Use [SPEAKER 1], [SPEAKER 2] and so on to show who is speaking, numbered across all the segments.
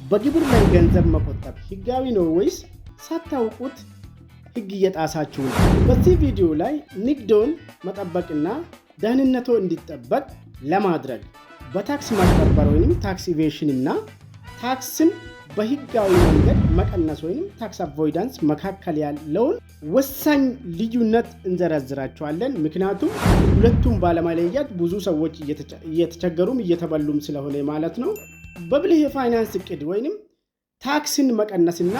[SPEAKER 1] በግብር ላይ ገንዘብ መቆጠብ ህጋዊ ነው ወይስ ሳታውቁት ህግ እየጣሳችሁ ነው? በዚህ ቪዲዮ ላይ ንግዶን መጠበቅና ደህንነቶ እንዲጠበቅ ለማድረግ በታክስ ማጭበርበር ወይም ታክስ ኢቬሽን እና ታክስን በህጋዊ መንገድ መቀነስ ወይም ታክስ አቮይዳንስ መካከል ያለውን ወሳኝ ልዩነት እንዘረዝራቸዋለን። ምክንያቱም ሁለቱም ባለመለየት ብዙ ሰዎች እየተቸገሩም እየተበሉም ስለሆነ ማለት ነው። በብልህ የፋይናንስ እቅድ ወይም ታክስን መቀነስና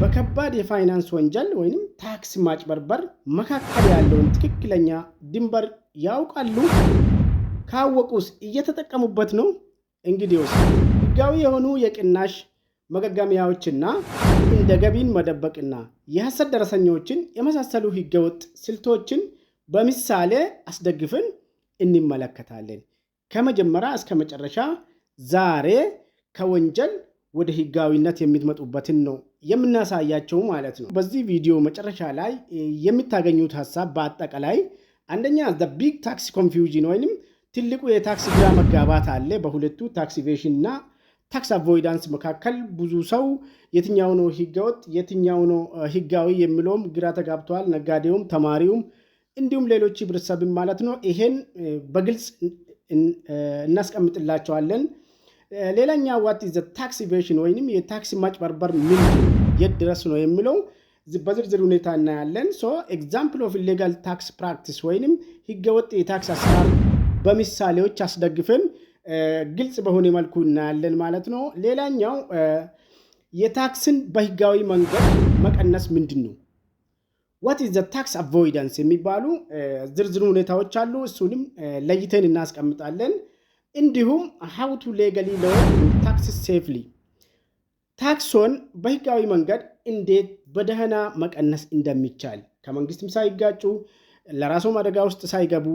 [SPEAKER 1] በከባድ የፋይናንስ ወንጀል ወይም ታክስ ማጭበርበር መካከል ያለውን ትክክለኛ ድንበር ያውቃሉ? ካወቁስ እየተጠቀሙበት ነው? እንግዲህስ ህጋዊ የሆኑ የቅናሽ መገገሚያዎችና እንደ ገቢን መደበቅና የሐሰት ደረሰኞችን የመሳሰሉ ህገወጥ ስልቶችን በምሳሌ አስደግፈን እንመለከታለን። ከመጀመሪያ እስከ መጨረሻ ዛሬ ከወንጀል ወደ ህጋዊነት የሚመጡበትን ነው የምናሳያቸው ማለት ነው። በዚህ ቪዲዮ መጨረሻ ላይ የምታገኙት ሐሳብ በአጠቃላይ አንደኛ the big tax confusion ወይንም ትልቁ የታክስ ግራ መጋባት አለ በሁለቱ ታክስ ኢቬሽን እና ታክስ አቮይዳንስ መካከል። ብዙ ሰው የትኛው ነው ህገወጥ የትኛው ነው ህጋዊ የሚለውም ግራ ተጋብቷል። ነጋዴውም ተማሪውም እንዲሁም ሌሎች ህብረተሰብም ማለት ነው። ይሄን በግልጽ እናስቀምጥላቸዋለን። ሌላኛ what is the tax evasion ወይንም የታክስ ማጭበርበር ምን የት ድረስ ነው የሚለው በዝርዝር ሁኔታ እናያለን። example of illegal tax practice ወይንም ህገወጥ የታክስ አሰራር በምሳሌዎች አስደግፈን ግልጽ በሆነ መልኩ እናያለን ማለት ነው። ሌላኛው የታክስን በህጋዊ መንገድ መቀነስ ምንድነው? what is the tax avoidance የሚባሉ ዝርዝር ሁኔታዎች አሉ። እሱንም ለይተን እናስቀምጣለን። እንዲሁም how to legally lower taxes safely ታክሶን በህጋዊ መንገድ እንዴት በደህና መቀነስ እንደሚቻል ከመንግስትም ሳይጋጩ ለራስዎም አደጋ ውስጥ ሳይገቡ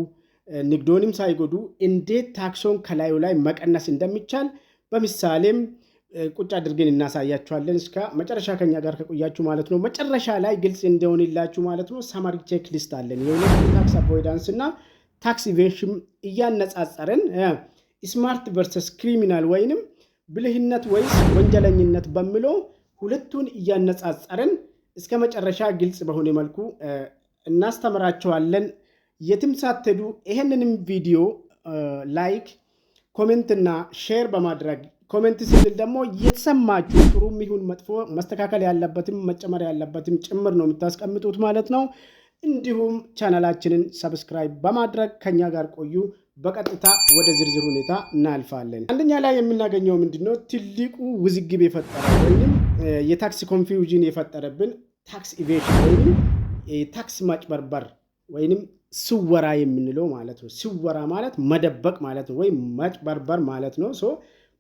[SPEAKER 1] ንግዶንም ሳይጎዱ እንዴት ታክሶን ከላዩ ላይ መቀነስ እንደሚቻል በምሳሌም ቁጭ አድርገን እናሳያችኋለን። እስከ መጨረሻ ከኛ ጋር ከቆያችሁ ማለት ነው። መጨረሻ ላይ ግልጽ እንደሆነላችሁ ማለት ነው ሰማሪ ቼክ ሊስት አለን። የሁለቱ ታክስ አቮይዳንስ እና ታክስ ኢቬሽን እያነጻጸረን ስማርት ቨርሰስ ክሪሚናል ወይንም ብልህነት ወይስ ወንጀለኝነት በሚለው ሁለቱን እያነጻጸረን እስከ መጨረሻ ግልጽ በሆነ መልኩ እናስተምራችኋለን። የትም ሳትሄዱ ይሄንንም ቪዲዮ ላይክ ኮሜንት እና ሼር በማድረግ ኮሜንት ስንል ደግሞ የተሰማችሁ ጥሩም ይሁን መጥፎ መስተካከል ያለበትም መጨመር ያለበትም ጭምር ነው የምታስቀምጡት ማለት ነው። እንዲሁም ቻናላችንን ሰብስክራይብ በማድረግ ከኛ ጋር ቆዩ። በቀጥታ ወደ ዝርዝር ሁኔታ እናልፋለን። አንደኛ ላይ የምናገኘው ምንድነው? ትልቁ ውዝግብ የፈጠረው ወይንም የታክስ ኮንፊውዥን የፈጠረብን ታክስ ኢቬሽን ወይንም ታክስ ማጭበርበር ወይንም ስወራ የምንለው ማለት ነው። ስወራ ማለት መደበቅ ማለት ነው ወይ ማጭበርበር ማለት ነው።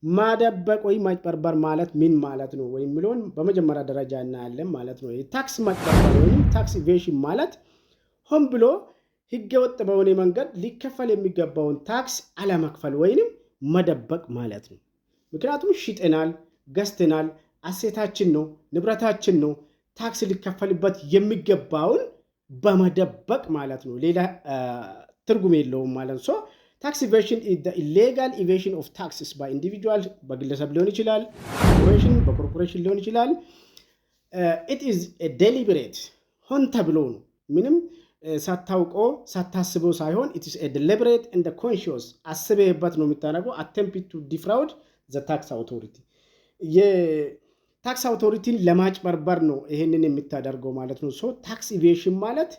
[SPEAKER 1] ማደበቅ ወይ ማጭበርበር ማለት ምን ማለት ነው ወይ የሚለውን በመጀመሪያ ደረጃ እናያለን ማለት ነው። የታክስ ማጭበርበር ወይንም ታክስ ኢቬሽን ማለት ሆን ብሎ ህገወጥ በሆነ መንገድ ሊከፈል የሚገባውን ታክስ አለመክፈል ወይንም መደበቅ ማለት ነው። ምክንያቱም ሽጠናል፣ ገዝተናል፣ አሴታችን ነው፣ ንብረታችን ነው፣ ታክስ ሊከፈልበት የሚገባውን በመደበቅ ማለት ነው። ሌላ ትርጉም የለውም ማለት ነው። ታክስ ኢቬሽን is the illegal evasion of taxes by individual በግለሰብ ሊሆን ይችላል፣ በኮርፖሬሽን ሊሆን ይችላል። it is a deliberate ሆን ተብሎ ነው። ምንም ሳታውቀው ሳታስበው ሳይሆን it is a deliberate and conscious አስበህበት ነው የምታደርገው attempt to defraud the tax authority የታክስ አውቶሪቲን ለማጭበርበር ነው ይሄንን የምታደርገው ማለት ነው። ታክስ ኢቬሽን ማለት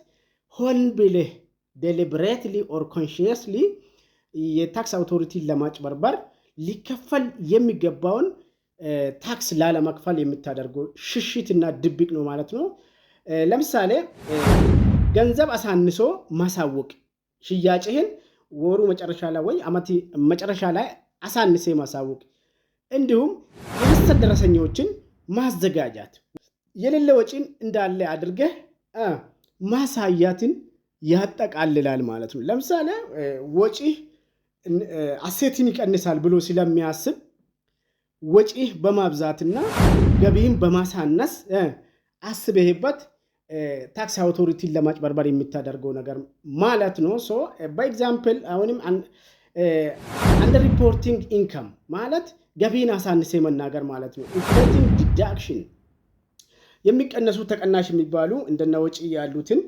[SPEAKER 1] ሆን ብለህ deliberately or consciously የታክስ አውቶሪቲን ለማጭበርበር ሊከፈል የሚገባውን ታክስ ላለመክፈል የምታደርገው ሽሽትና ድብቅ ነው ማለት ነው። ለምሳሌ ገንዘብ አሳንሶ ማሳወቅ፣ ሽያጭህን ወሩ መጨረሻ ላይ ወይ አመት መጨረሻ ላይ አሳንሴ ማሳወቅ፣ እንዲሁም የሐሰት ደረሰኞችን ማዘጋጃት፣ የሌለ ወጪን እንዳለ አድርገህ ማሳያትን ያጠቃልላል ማለት ነው። ለምሳሌ ወጪ አሴትን ይቀንሳል ብሎ ስለሚያስብ ወጪ በማብዛትና ገቢን በማሳነስ አስበህበት ታክስ አውቶሪቲን ለማጭበርበር የምታደርገው ነገር ማለት ነው። በኤግዛምፕል አሁንም አንደር ሪፖርቲንግ ኢንካም ማለት ገቢን አሳንሴ መናገር ማለት ነው። ኢንፍሌቲንግ ዲዳክሽን የሚቀነሱ ተቀናሽ የሚባሉ እንደነ ወጪ ያሉትን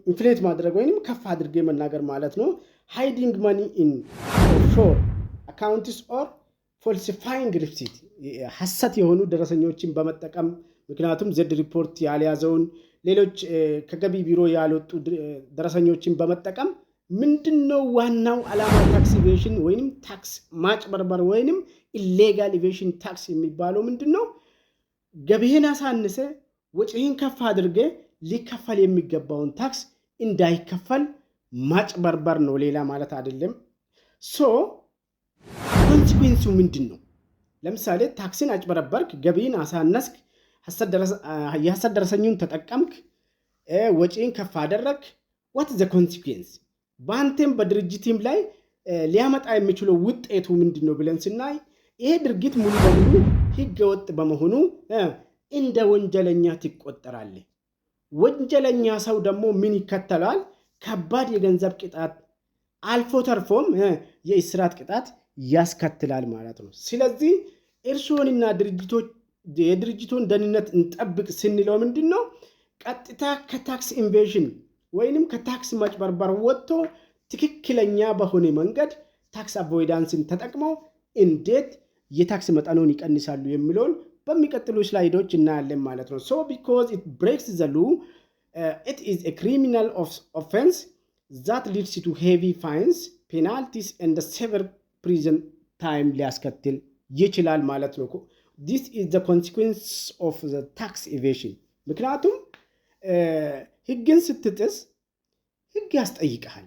[SPEAKER 1] ኢንፍሌት ማድረግ ወይንም ከፍ አድርጌ መናገር ማለት ነው። ሃይዲንግ ማኒ ኢን ኦፍሾር አካውንትስ ኦር ፎልሲፋይንግ ሪሲት ሐሰት የሆኑ ደረሰኞችን በመጠቀም ምክንያቱም ዘድ ሪፖርት ያልያዘውን ሌሎች ከገቢ ቢሮ ያልወጡ ደረሰኞችን በመጠቀም ምንድነው ዋናው ዓላማ ታክስ ኢቬሽን ወይንም ታክስ ማጭበርበር ወይንም ኢሌጋል ኢቬሽን ታክስ የሚባለው ምንድነው? ገቢህን አሳንሰ ወጪህን ከፍ አድርገ ሊከፈል የሚገባውን ታክስ እንዳይከፈል ማጭበርበር ነው፣ ሌላ ማለት አይደለም። ሶ ኮንሲኩዌንሱ ምንድነው? ለምሳሌ ታክስን አጭበረበርክ፣ ገቢህን አሳነስክ፣ የሐሰት ደረሰኙን ተጠቀምክ፣ ወጪን ከፍ አደረክ። what is the consequence? በአንተም በድርጅትም ላይ ሊያመጣ የሚችለው ውጤቱ ምንድነው ብለን ስናይ ይሄ ድርጊት ሙሉ በሙሉ ህገወጥ በመሆኑ እንደ ወንጀለኛ ትቆጠራል። ወንጀለኛ ሰው ደግሞ ምን ይከተላል? ከባድ የገንዘብ ቅጣት አልፎ ተርፎም የእስራት ቅጣት ያስከትላል ማለት ነው። ስለዚህ እርሶንና የድርጅቱን ደህንነት እንጠብቅ ስንለው ምንድነው? ቀጥታ ከታክስ ኢንቬዥን ወይንም ከታክስ ማጭበርበር ወጥቶ ትክክለኛ በሆነ መንገድ ታክስ አቮይዳንስን ተጠቅመው እንዴት የታክስ መጠኑን ይቀንሳሉ የሚለውን በሚቀጥሉ ስላይዶች እናያለን ማለት ነው። so because it breaks the law, it is a criminal offense that leads to heavy fines, penalties and severe prison time ሊያስከትል ይችላል ማለት ነው። this is the consequence of the tax evasion። ምክንያቱም ህግን ስትጥስ ህግ ያስጠይቃል።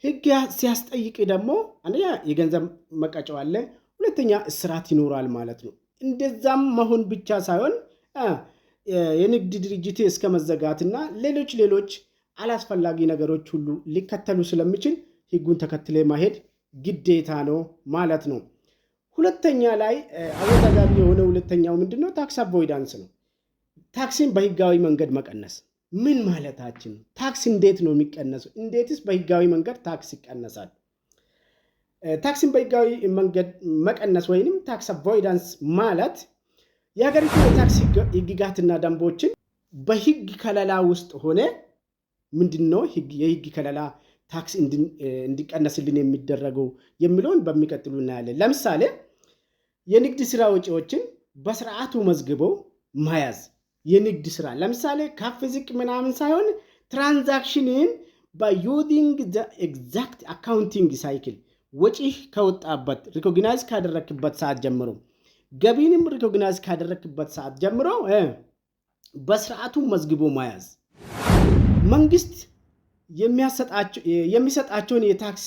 [SPEAKER 1] ህግ ሲያስጠይቅ ደግሞ አንደኛ የገንዘብ መቀጫው አለ፣ ሁለተኛ እስራት ይኖራል ማለት ነው። እንደዛም መሆን ብቻ ሳይሆን የንግድ ድርጅት እስከ መዘጋትና ሌሎች አላስፈላጊ ነገሮች ሁሉ ሊከተሉ ስለሚችል ህጉን ተከትለ ማሄድ ግዴታ ነው ማለት ነው። ሁለተኛ ላይ አወዛጋቢ የሆነ ሁለተኛው ምንድነው? ታክስ አቮይዳንስ ነው። ታክስን በህጋዊ መንገድ መቀነስ ምን ማለታችን? ታክስ እንዴት ነው የሚቀነሰው? እንዴትስ በህጋዊ መንገድ ታክስ ይቀነሳል? ታክስን በህጋዊ መንገድ መቀነስ ወይንም ታክስ አቮይዳንስ ማለት የሀገሪቱ የታክስ ህግጋትና ደንቦችን በህግ ከለላ ውስጥ ሆነ ምንድነው የህግ ከለላ ታክስ እንዲቀነስልን የሚደረገው የሚለውን በሚቀጥሉ እናያለን። ለምሳሌ የንግድ ስራ ወጪዎችን በስርዓቱ መዝግቦ ማያዝ። የንግድ ስራ ለምሳሌ ከፍ ዝቅ ምናምን ሳይሆን ትራንዛክሽንን by using the exact accounting cycle ወጪ ከወጣበት ሪኮግናይዝ ካደረክበት ሰዓት ጀምሮ ገቢንም ሪኮግናይዝ ካደረክበት ሰዓት ጀምሮ በስርዓቱ መዝግቦ ማያዝ። መንግስት የሚሰጣቸውን የታክስ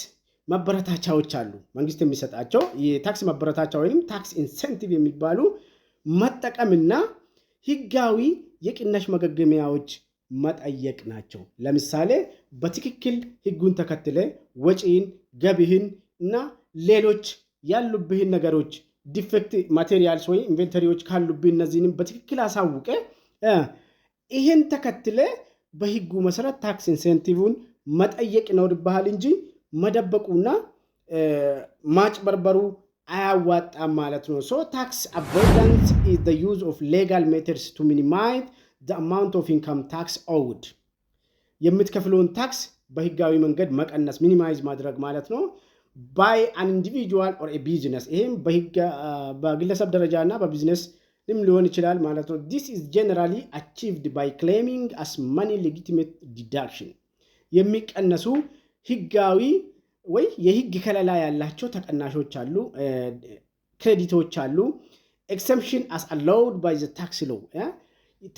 [SPEAKER 1] መበረታቻዎች አሉ። መንግስት የሚሰጣቸው የታክስ መበረታቻ ወይንም ታክስ ኢንሴንቲቭ የሚባሉ መጠቀምና ህጋዊ የቅናሽ መገገሚያዎች መጠየቅ ናቸው። ለምሳሌ በትክክል ህጉን ተከትለ ወጪን፣ ገቢህን እና ሌሎች ያሉብህን ነገሮች ዲፌክት ማቴሪያልስ ወይ ኢንቨንተሪዎች ካሉብህ እነዚህንም በትክክል አሳውቀ ይሄን ተከትለ በህጉ መሰረት ታክስ ኢንሴንቲቭን መጠየቅ ይኖርብሃል እንጂ መደበቁና ማጭበርበሩ አያዋጣም ማለት ነው። so tax avoidance is the use of legal methods to minimize the amount of income tax owed። የምትከፍለውን ታክስ በህጋዊ መንገድ መቀነስ ሚኒማይዝ ማድረግ ማለት ነው by an individual or a business። ይሄም በግለሰብ ደረጃና በቢዝነስ ሊሆን ይችላል ማለት ነው። this is generally achieved by claiming as money legitimate deduction። የሚቀነሱ ህጋዊ ወይ የህግ ከለላ ያላቸው ተቀናሾች አሉ፣ ክሬዲቶች አሉ። exemption as allowed by the tax law።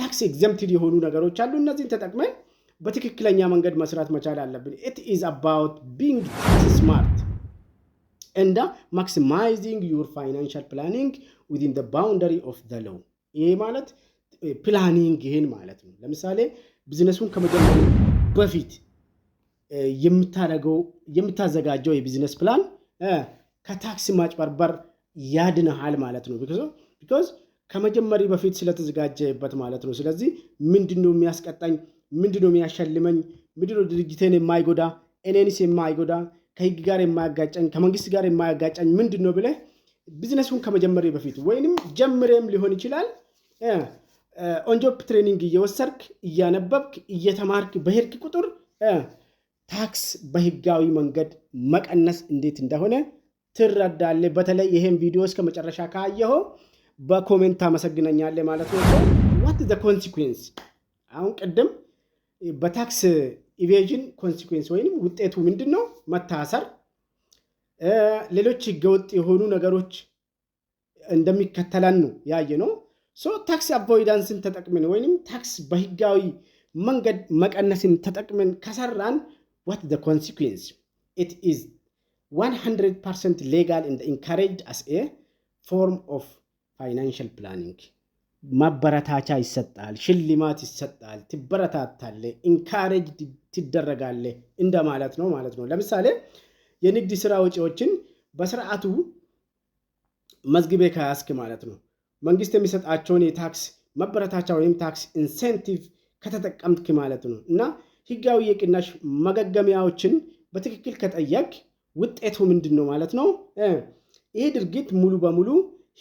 [SPEAKER 1] ታክስ exempted የሆኑ ነገሮች አሉ። እነዚህን ተጠቅመን በትክክለኛ መንገድ መስራት መቻል አለብን። it is about being smart and maximizing your financial planning within the boundary of the law። ይሄ ማለት ፕላኒንግ ይሄን ማለት ነው። ለምሳሌ ቢዝነሱን ከመጀመሩ በፊት የምታዘጋጀው የቢዝነስ ፕላን ከታክስ ማጭበርበር ያድነሃል ማለት ነው። because ከመጀመሪ በፊት ስለተዘጋጀበት ማለት ነው። ስለዚህ ምንድነው የሚያስቀጣኝ፣ ምንድነው የሚያሸልመኝ፣ ምንድነው ድርጅቴን የማይጎዳ፣ እኔንስ የማይጎዳ፣ ከህግ ጋር የማያጋጨኝ፣ ከመንግስት ጋር የማያጋጨኝ ምንድነው ብለህ ቢዝነሱን ከመጀመሪያ በፊት ወይንም ጀምሬም ሊሆን ይችላል ኦን ጆብ ትሬኒንግ እየወሰድክ እያነበብክ እየተማርክ በሄድክ ቁጥር ታክስ በህጋዊ መንገድ መቀነስ እንዴት እንደሆነ ትረዳለህ። በተለይ ይሄን ቪዲዮ እስከ መጨረሻ ካየኸው በኮሜንት አመሰግናለሁ ማለት ነው። what is the consequence? አሁን ቀደም በታክስ ኢቬዥን ኮንሲኩዌንስ ወይንም ውጤቱ ምንድነው? መታሰር፣ ሌሎች ህገወጥ የሆኑ ነገሮች እንደሚከተላን ነው ያየነው። ታክስ አቮይዳንስን ተጠቅመን ወይንም ታክስ በህጋዊ መንገድ መቀነስን ተጠቅመን ከሰራን what the consequence? It is 100% legal and encouraged as a form of financial planning. ማበረታቻ ይሰጣል፣ ሽልማት ይሰጣል፣ ትበረታታለ፣ ኢንካሬጅ ትደረጋለ እንደማለት ነው ማለት ነው። ለምሳሌ የንግድ ስራ ወጪዎችን በስርዓቱ መዝግቤ ካያስክ ማለት ነው መንግስት የሚሰጣቸውን የታክስ መበረታቻ ወይም ታክስ ኢንሴንቲቭ ከተጠቀምክ ማለት ነው እና ህጋዊ የቅናሽ መገገሚያዎችን በትክክል ከጠየቅ ውጤቱ ምንድነው ማለት ነው? ይህ ድርጊት ሙሉ በሙሉ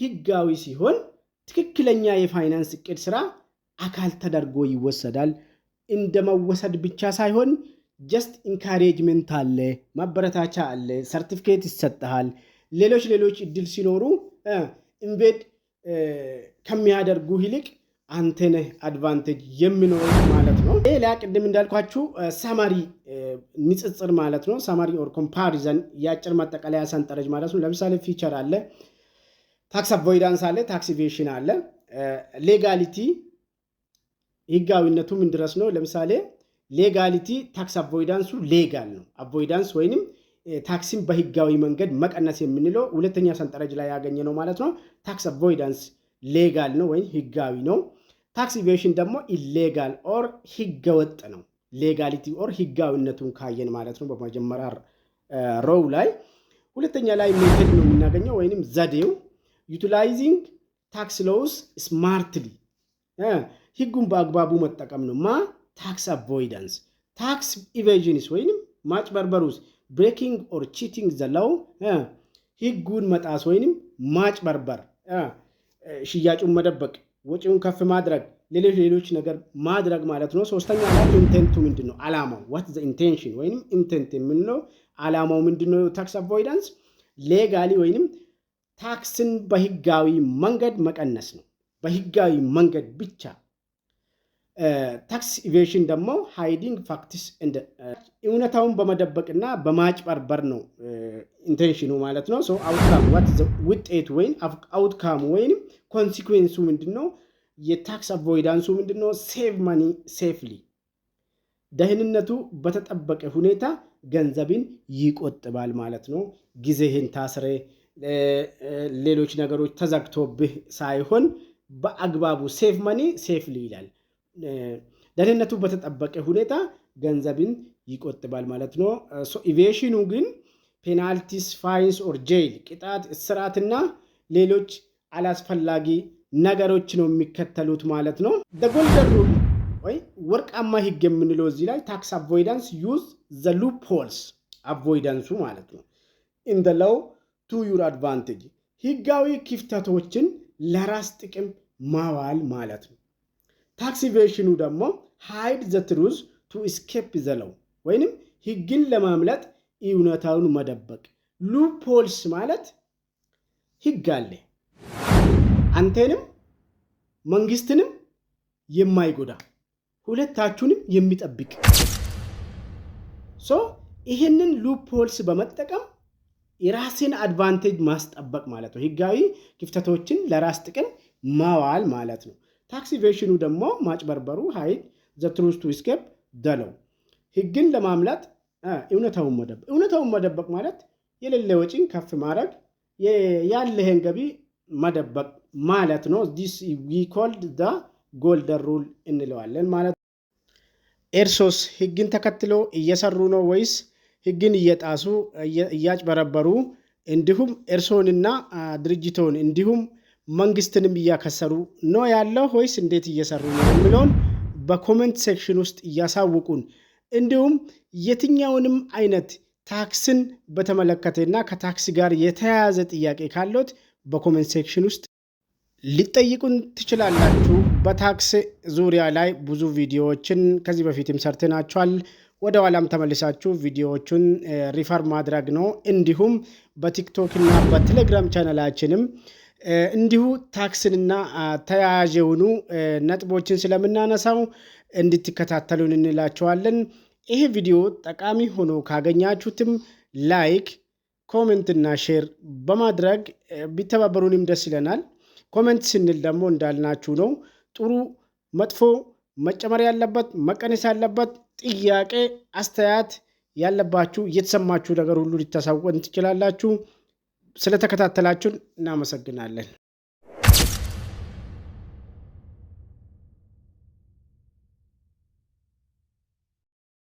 [SPEAKER 1] ህጋዊ ሲሆን ትክክለኛ የፋይናንስ እቅድ ስራ አካል ተደርጎ ይወሰዳል። እንደመወሰድ ብቻ ሳይሆን ጀስት ኢንካሬጅመንት አለ፣ ማበረታቻ አለ፣ ሰርቲፊኬት ይሰጣል። ሌሎች እድል ሲኖሩ ኢንቬድ ከሚያደርጉ ይልቅ አንተነ አድቫንቴጅ የሚኖር ማለት ነው። ሌላ ቅድም እንዳልኳችሁ ሳማሪ ንጽጽር ማለት ነው። ሳማሪ ኦር ኮምፓሪዘን ያጭር ማጠቃለያ ሰንጠረዥ ማለት ነው። ለምሳሌ ፊቸር አለ፣ ታክስ አቮይዳንስ አለ፣ ታክስ ኢቬሽን አለ። ሌጋሊቲ ህጋዊነቱ ምን ድረስ ነው? ለምሳሌ ሌጋሊቲ ታክስ አቮይዳንሱ ሌጋል ነው። አቮይዳንስ ወይንም ታክሲን በህጋዊ መንገድ መቀነስ የምንለው ሁለተኛ ሰንጠረዥ ላይ ያገኘ ነው ማለት ነው። ታክስ አቮይዳንስ ሌጋል ነው ወይም ህጋዊ ነው። ታክስ ኢቬሽን ደግሞ ኢሌጋል ኦር ህገወጥ ነው። ሌጋሊቲ ኦር ህጋዊነቱን ካየን ማለት ነው በመጀመሪያ ሮው ላይ። ሁለተኛ ላይ ሜተድ ነው የምናገኘው ወይንም ዘዴው ዩቲላይዚንግ ታክስ ሎውስ ስማርትሊ ህጉን በአግባቡ መጠቀም ነው። ታክስ አቮይዳንስ። ታክስ ኢቬዥንስ ወይንም ማጭበርበሩስ ብሬኪንግ ኦር ቺቲንግ ዘ ሎው ህጉን መጣስ ወይንም ማጭበርበር፣ ሽያጩን መደበቅ፣ ወጪውን ከፍ ማድረግ፣ ሌሎች ነገር ማድረግ ማለት ነው። ሶስተኛ ላይ ኢንቴንቱ ምንድነው? አላማው what the intention ወይንም ኢንቴንት የምንለው አላማው ምንድነው? ታክስ አቮይዳንስ ሌጋሊ ወይንም ታክስን በህጋዊ መንገድ መቀነስ ነው፣ በህጋዊ መንገድ ብቻ። ታክስ ኢቬሽን ደግሞ ሃይዲንግ ፋክትስ እንደ እውነታውን በመደበቅና በማጭበርበር ነው ኢንቴንሽኑ ማለት ነው። አውትካም ውጤቱ ወይም አውትካሙ ወይም ኮንሲኩዌንሱ ምንድነው? የታክስ አቮይዳንሱ ምንድነው? ሴቭ ማኒ ሴፍሊ፣ ደህንነቱ በተጠበቀ ሁኔታ ገንዘብን ይቆጥባል ማለት ነው። ጊዜህን ታስረ ሌሎች ነገሮች ተዘግቶብህ ሳይሆን በአግባቡ ሴቭ ማኒ ሴፍሊ ይላል። ደህንነቱ በተጠበቀ ሁኔታ ገንዘብን ይቆጥባል ማለት ነው። ኢቬሽኑ ግን ፔናልቲስ፣ ፋይንስ ኦር ጄል፣ ቅጣት፣ እስራትና ሌሎች አላስፈላጊ ነገሮች ነው የሚከተሉት ማለት ነው። ጎልደን ሩል ወይ ወርቃማ ህግ የምንለው እዚህ ላይ ታክስ አቮይዳንስ ዩዝ ዘ ሉፕሆልስ አቮይዳንሱ ማለት ነው ኢን ዘ ሎው ቱ ዩር አድቫንቴጅ፣ ህጋዊ ክፍተቶችን ለራስ ጥቅም ማዋል ማለት ነው። ታክስ ኢቬሽኑ ደግሞ ሃይድ ዘ ትሩዝ ቱ እስኬፕ ዘ ሎው ወይንም ህግን ለማምለጥ እውነታውን መደበቅ። ሉፕሆልስ ማለት ህግ አለ አንተንም መንግስትንም የማይጎዳ ሁለታችሁንም የሚጠብቅ ይሄንን ሉፕሆልስ በመጠቀም የራስን አድቫንቴጅ ማስጠበቅ ማለት ነው። ህጋዊ ክፍተቶችን ለራስ ጥቅም ማዋል ማለት ነው። ታክስ ኢቬሽኑ ደግሞ ማጭበርበሩ ሃይድ ዘ ትሩዝ ቱ እስኬፕ ዘ ሎው፣ ህግን ለማምለጥ እውነታውን መደበቅ ማለት የሌለ ወጪን ከፍ ማድረግ፣ ያለህን ገቢ መደበቅ ማለት ነው። this we called the golden rule እንለዋለን ማለት ነው። ኤርሶስ ህግን ተከትሎ እየሰሩ ነው ወይስ ህግን እየጣሱ እያጭበረበሩ እንዲሁም ኤርሶንና ድርጅቶን እንዲሁም መንግስትንም እያከሰሩ ነው ያለው ወይስ እንዴት እየሰሩ ነው የሚለውን በኮሜንት ሴክሽን ውስጥ እያሳውቁን፣ እንዲሁም የትኛውንም አይነት ታክስን በተመለከተና ከታክስ ጋር የተያያዘ ጥያቄ ካለት በኮሜንት ሴክሽን ውስጥ ሊጠይቁን ትችላላችሁ። በታክስ ዙሪያ ላይ ብዙ ቪዲዮዎችን ከዚህ በፊትም ሰርተናቸዋል። ወደ ኋላም ተመልሳችሁ ቪዲዮዎቹን ሪፈር ማድረግ ነው። እንዲሁም በቲክቶክ እና በቴሌግራም ቻናላችንም እንዲሁ ታክስንና ተያያዥ የሆኑ ነጥቦችን ስለምናነሳው እንድትከታተሉን እንላችኋለን። ይሄ ቪዲዮ ጠቃሚ ሆኖ ካገኛችሁትም ላይክ፣ ኮሜንት እና ሼር በማድረግ ቢተባበሩንም ደስ ይለናል። ኮሜንት ስንል ደግሞ እንዳልናችሁ ነው። ጥሩ መጥፎ፣ መጨመር ያለበት መቀነስ ያለበት ጥያቄ፣ አስተያየት ያለባችሁ የተሰማችሁ ነገር ሁሉ ልታሳውቁን ትችላላችሁ። ስለተከታተላችሁን እናመሰግናለን።